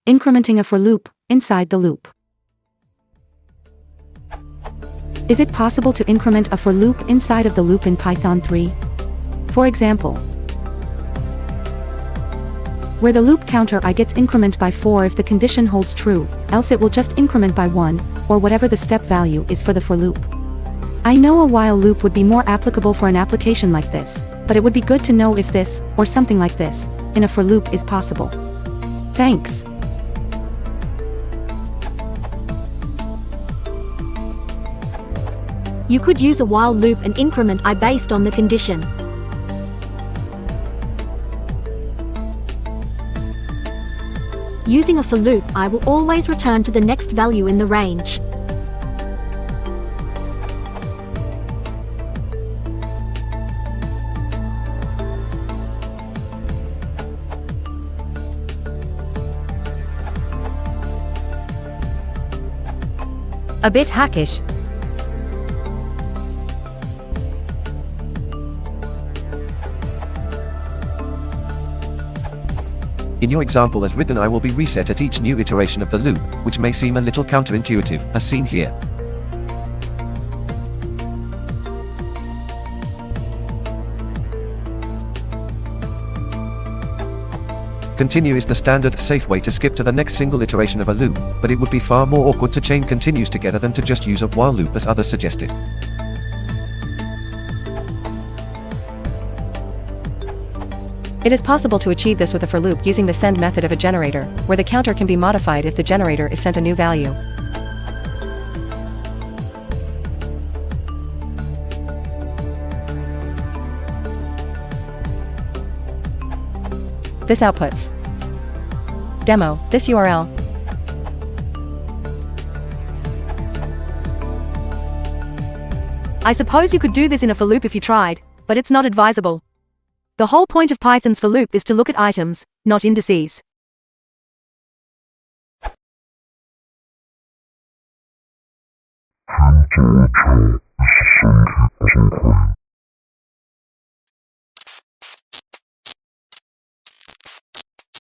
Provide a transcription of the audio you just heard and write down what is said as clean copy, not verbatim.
Incrementing a for loop inside the loop. Is it possible to increment a for loop inside of the loop in Python 3? For example, where the loop counter I gets increment by 4 if the condition holds true, else it will just increment by 1, or whatever the step value is for the for loop. I know a while loop would be more applicable for an application like this, but it would be good to know if this, or something like this, in a for loop is possible. Thanks. You could use a while loop and increment I based on the condition. Using a for loop, I will always return to the next value in the range. A bit hackish. In your example as written, I will be reset at each new iteration of the loop, which may seem a little counterintuitive, as seen here. Continue is the standard, safe way to skip to the next single iteration of a loop, but it would be far more awkward to chain continues together than to just use a while loop as others suggested. It is possible to achieve this with a for loop using the send method of a generator, where the counter can be modified if the generator is sent a new value. This outputs demo, this URL. I suppose you could do this in a for loop if you tried, but it's not advisable. The whole point of Python's for loop is to look at items, not indices. Future is sending increment.